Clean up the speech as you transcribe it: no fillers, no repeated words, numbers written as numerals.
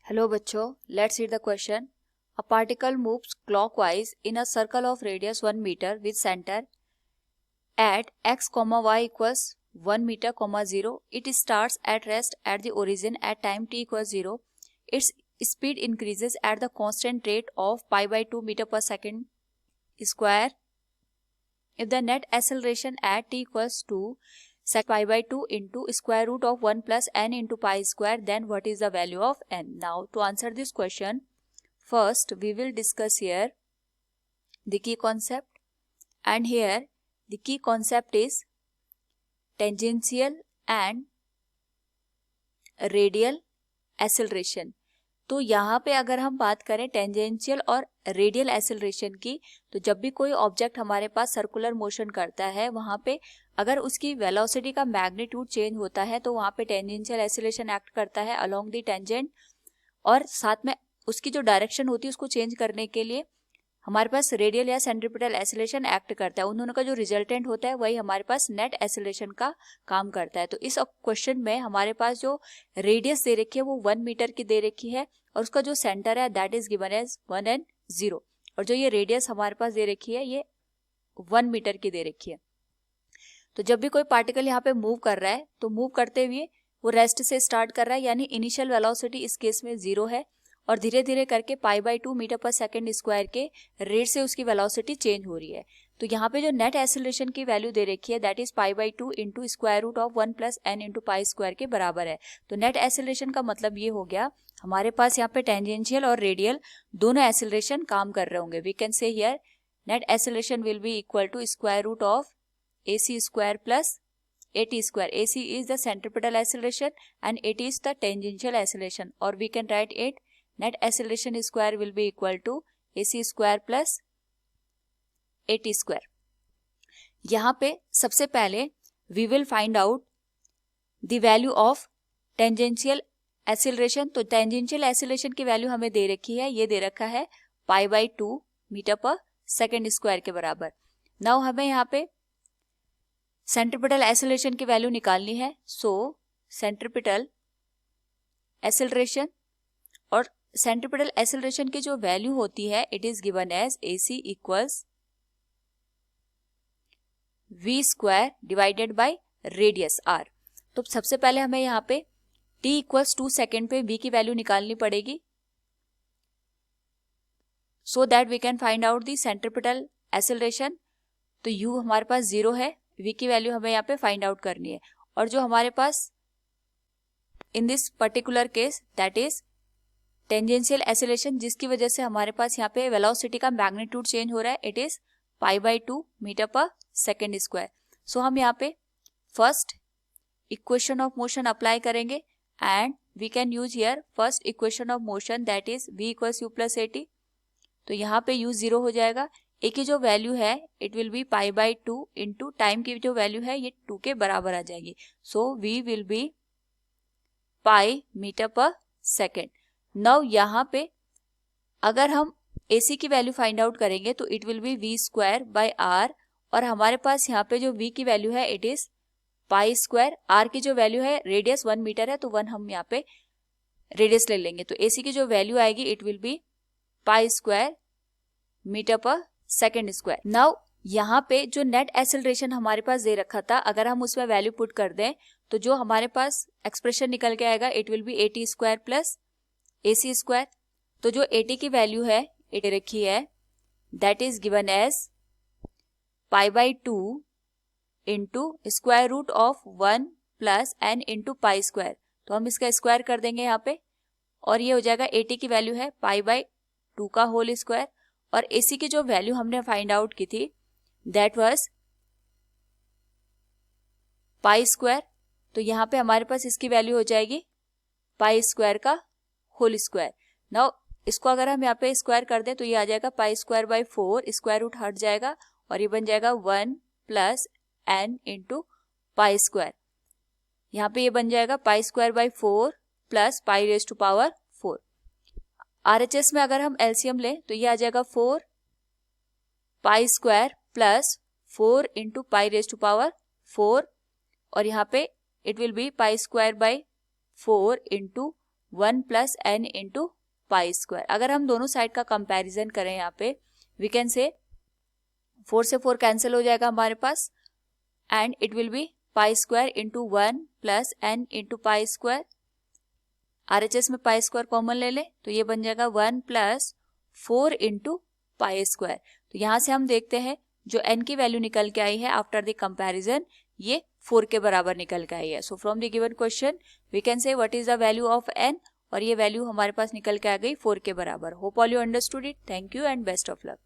Hello बच्चों, let's read the question. A particle moves clockwise in a circle of radius 1 metre with centre at x, y equals 1 meter, 0. It starts at rest at the origin at time t equals 0. Its speed increases at the constant rate of pi by 2 meter per second square. If the net acceleration at t equals 2 sec pi by 2 into square root of 1 plus n into pi square, then what is the value of n? Now to answer this question, first we will discuss here the key concept, and here the key concept is tangential and radial acceleration. तो यहाँ पे अगर हम बात करें tangential और radial acceleration की, तो जब भी कोई ऑब्जेक्ट हमारे पास सर्कुलर मोशन करता है वहाँ पे अगर उसकी वेलोसिटी का मैग्नीट्यूड चेंज होता है तो वहाँ पे टेंजेंशियल एक्सेलरेशन एक्ट करता है अलोंग द टेंजेंट, और साथ में उसकी जो डायरेक्शन होती है उसको चेंज करने के लिए हमारे पास रेडियल या सेंट्रीपिटल एक्सेलरेशन एक्ट करता है. उन दोनों का जो रिजल्टेंट होता है वही हमारे पास नेट एक्सेलरेशन का काम करता है. तो इस क्वेश्चन में हमारे पास जो रेडियस दे रखी है वो 1 मीटर की दे रखी है और उसका जो सेंटर है that is given as 1 and 0, और जो ये रेडियस हमारे पास दे रखी है ये 1 मीटर की दे रखी है. तो जब भी कोई पार्टिकल यहाँ पे मूव कर रहा है तो मूव करते हुए वो रेस्ट से स्टार्ट कर रहा है, यानी इनिशियल वेलोसिटी इस केस में 0 है और धीरे धीरे करके पाई by 2 metre per second square के रेट से उसकी वेलोसिटी चेंज हो रही है. तो यहाँ पे जो नेट एक्सेलरेशन की वैल्यू दे रखी है that is pi by 2 into square root of 1 plus n into pi square के बराबर है. तो नेट एक्सेलरेशन का मतलब ये हो गया हमारे पास यहाँ पे टेंजेंशियल और रेडियल दोनों एक्सेलरेशन काम कर रहे होंगे. We can say here net acceleration will be equal to square root of AC square plus AT square. AC is the centripetal acceleration and AT is the tangential acceleration, or we can write it net acceleration square will be equal to AC square plus AT square. यहाँ पे सबसे पहले we will find out the value of tangential acceleration. तो tangential acceleration की value हमें दे रखी है, ये दे रखा है पाई by 2 metre per second square के बराबर. नाउ हमें यहाँ पे सेंट्रीपिटल एक्सेलरेशन की वैल्यू निकालनी है. सो सेंट्रीपिटल एक्सेलरेशन, और सेंट्रीपिटल एक्सेलरेशन की जो वैल्यू होती है it is given as AC equals v square divided by radius r. तो सबसे पहले हमें यहाँ पे t इक्वल्स 2 सेकेंड पे v की वैल्यू निकालनी पड़ेगी so that we can find out the centripetal acceleration. तो u हमारे पास 0 है, v की वैल्यू हमें यहाँ पे फाइंड आउट करनी है, और जो हमारे पास in this particular case that is tangential acceleration जिसकी वजह से हमारे पास यहाँ पे वेलोसिटी का मैग्नीट्यूड चेंज हो रहा है it is pi by 2 metre per second square. So हम यहाँ पे first equation of motion apply करेंगे and we can use here first equation of motion that is v equals u plus AT. तो यहाँ पे u 0 हो जाएगा, ए की जो वैल्यू है it will be pi by 2 into time की जो वैल्यू है ये 2 के बराबर आ जाएगी. So v will be pi metre per second. Now यहाँ पे अगर हम AC की वैल्यू फाइंड आउट करेंगे तो it will B v square by r, और हमारे पास यहाँ पे जो v की वैल्यू है it is pi square. r की जो वैल्यू है रेडियस 1 मीटर है तो 1 हम यहाँ पे रेडियस ले लेंगे. तो AC की जो वैल्यू आएगी it will be pi square metre per second square. Now यहाँ पे जो नेट एक्सेलरेशन हमारे पास दे रखा था अगर हम उसमें वैल्यू पुट कर दें तो जो हमारे पास एक्सप्रेशन निकल के आएगा it will be AT square plus AC square. तो जो AT की वैल्यू है इट रखी है that is given as pi by 2 into square root of 1 plus n into pi square. तो हम इसका स्क्वायर कर देंगे यहाँ पे और ये हो जाएगा AT की वैल्यू है पाई बाई 2 का होल स्क्वायर, और AC की जो वैल्यू हमने फाइंड आउट की थी दैट वाज पाई स्क्वायर. तो यहाँ पे हमारे पास इसकी वैल्यू हो जाएगी पाई स्क्वायर का होल स्क्वायर. नाउ इसको अगर हम यहाँ पे स्क्वायर कर दें तो ये आ जाएगा pi square by 4, square root हट जाएगा और ये बन जाएगा 1 plus n into pi square. यहाँ पे ये बन जाएगा pi square by 4 plus pi raise to power 4. RHS में अगर हम LCM लें तो ये आ जाएगा 4 pi square plus 4 into pi raise to power 4, और यहाँ पे it will be pi square by 4 into 1 plus n into pi square. अगर हम दोनों साइड का कंपैरिजन करें यहाँ पे, वी कैन से 4 से 4 कैंसिल हो जाएगा हमारे पास, and it will be pi square into 1 plus n into pi square. RHS में पाई स्क्वायर कॉमन ले ले तो ये बन जाएगा 1 प्लस 4 इंटू पाई स्क्वायर। तो यहाँ से हम देखते हैं जो n की वैल्यू निकल के आई है आफ्टर द कंपैरिजन, ये 4 के बराबर निकल के आई है। So from the given question we can say what is the value of n, और ये वैल्यू हमारे पास निकल के आ गई 4 के बराबर। Hope all you understood it. Thank you and best of luck.